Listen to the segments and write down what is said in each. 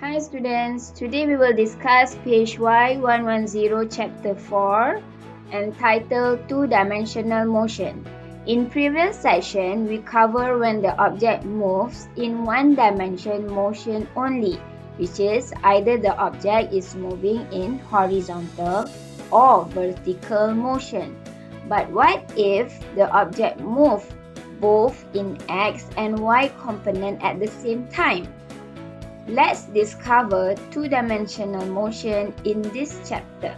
Hi students, today we will discuss page Y110 chapter 4 entitled Two-Dimensional Motion. In previous session, we covered when the object moves in one-dimension motion only, which is either the object is moving in horizontal or vertical motion. But what if the object moves both in X and Y component at the same time? Let's discover two-dimensional motion in this chapter.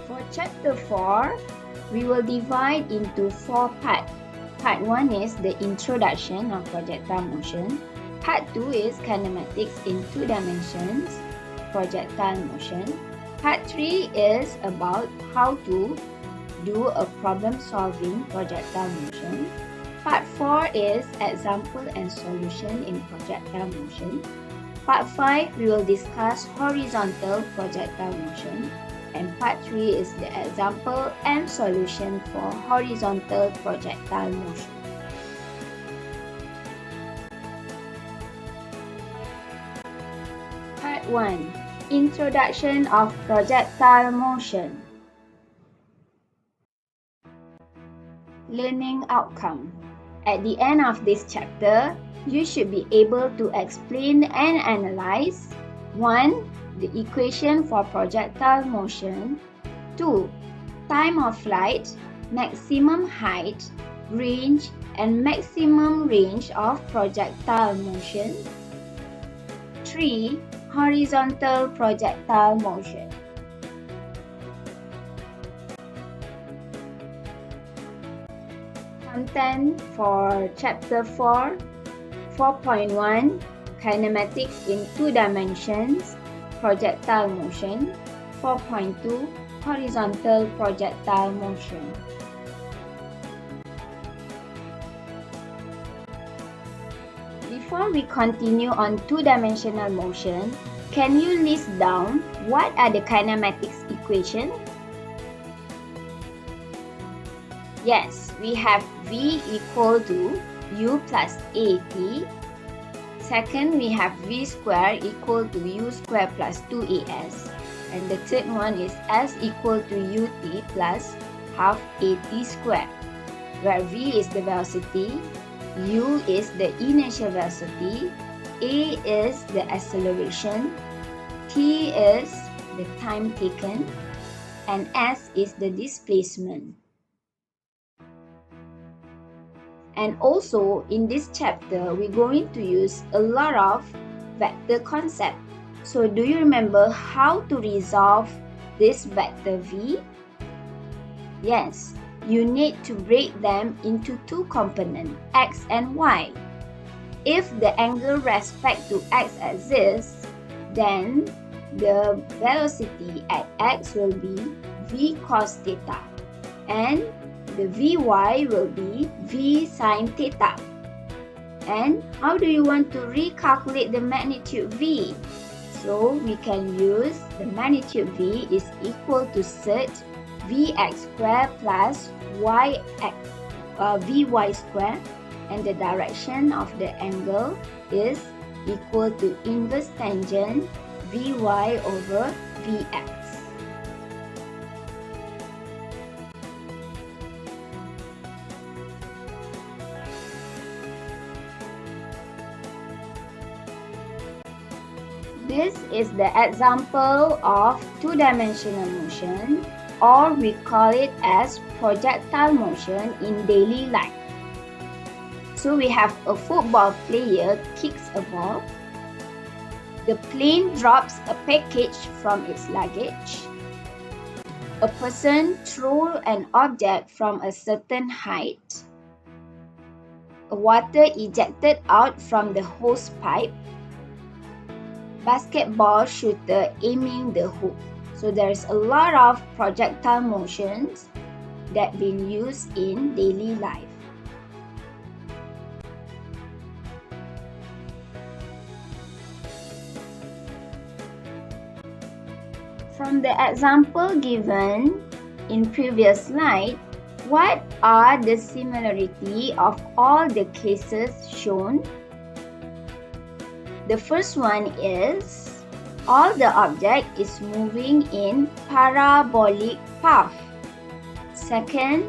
For chapter 4, we will divide into 4 parts. Part 1 is the introduction of projectile motion. Part 2 is kinematics in 2 dimensions, projectile motion. Part 3 is about how to do a problem-solving projectile motion. Part 4 is example and solution in projectile motion. Part 5 we will discuss horizontal projectile motion. And part 3 is the example and solution for horizontal projectile motion. Part 1. Introduction of projectile motion. Learning outcome. At the end of this chapter, you should be able to explain and analyze 1. The equation for projectile motion. 2. Time of flight, maximum height, range, and maximum range of projectile motion. 3. Horizontal projectile motion. Content for chapter 4, 4.1, kinematics in 2 dimensions, projectile motion. 4.2, horizontal projectile motion. Before we continue on 2-dimensional motion, can you list down what are the kinematics equations? Yes, we have V equal to U plus AT. Second, we have V square equal to U square plus 2AS. And the third one is S equal to UT plus half AT square, where V is the velocity, U is the inertial velocity, A is the acceleration, T is the time taken, and S is the displacement. And also, in this chapter, we're going to use a lot of vector concept. So, do you remember how to resolve this vector V? Yes, you need to break them into 2 components, X and Y. If the angle respect to X axis, then the velocity at X will be V cos theta, and the Vy will be V sin theta. And how do you want to recalculate the magnitude V? So we can use the magnitude V is equal to set Vx square plus Vy square, and the direction of the angle is equal to inverse tangent Vy over Vx. This is the example of 2-dimensional motion, or we call it as projectile motion in daily life. So we have a football player kicks a ball. The plane drops a package from its luggage. A person throws an object from a certain height. Water ejected out from the hose pipe. Basketball shooter aiming the hoop. So there's a lot of projectile motions that been used in daily life. From the example given in previous slide, What are the similarity of all the cases shown? The first one is all the object is moving in parabolic path. Second,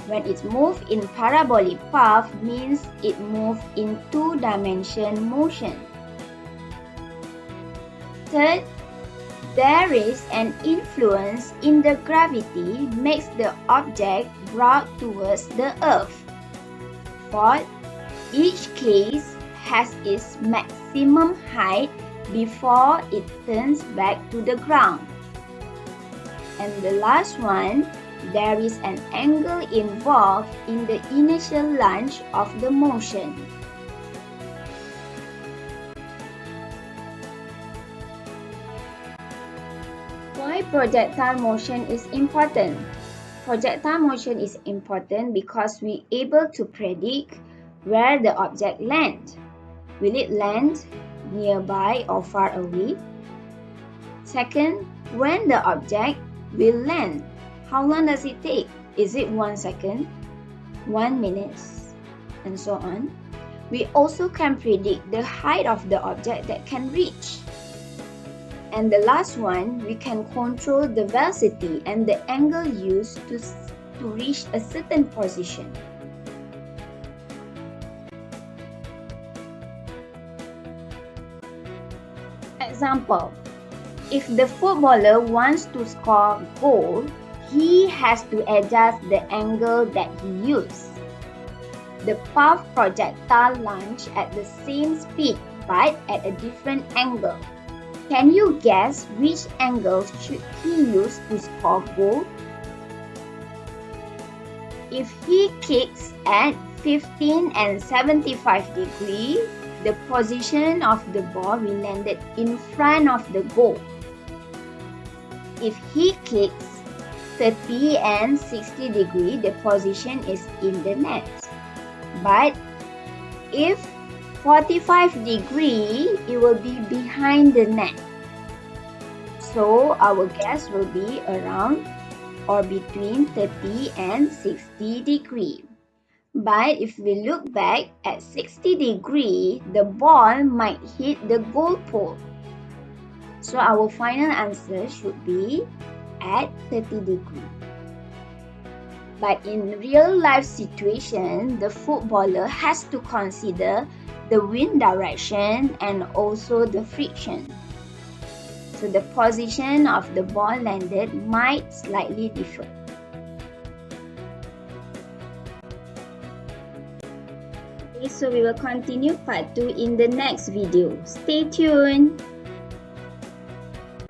when it moves in parabolic path means it moves in two-dimension motion. Third, there is an influence in the gravity makes the object brought towards the earth. Fourth, each case has its maximum height before it turns back to the ground. And the last one, there is an angle involved in the initial launch of the motion. Why projectile motion is important? Projectile motion is important because we are able to predict where the object lands. Will it land nearby or far away? Second, when the object will land, how long does it take? Is it 1 second, 1 minute, and so on? We also can predict the height of the object that can reach. And the last one, we can control the velocity and the angle used to reach a certain position. Example, if the footballer wants to score a goal, he has to adjust the angle that he uses. The path projectile launch at the same speed but at a different angle. Can you guess which angle should he use to score goal? If he kicks at 15 and 75 degrees, the position of the ball will land in front of the goal. If he kicks 30 and 60 degrees, the position is in the net. But if 45 degrees, it will be behind the net. So our guess will be around or between 30 and 60 degrees. But if we look back at 60 degrees, the ball might hit the goal pole. So our final answer should be at 30 degrees. But in real life situation, the footballer has to consider the wind direction and also the friction. So the position of the ball landed might slightly differ. Okay, so we will continue part 2 in the next video. Stay tuned!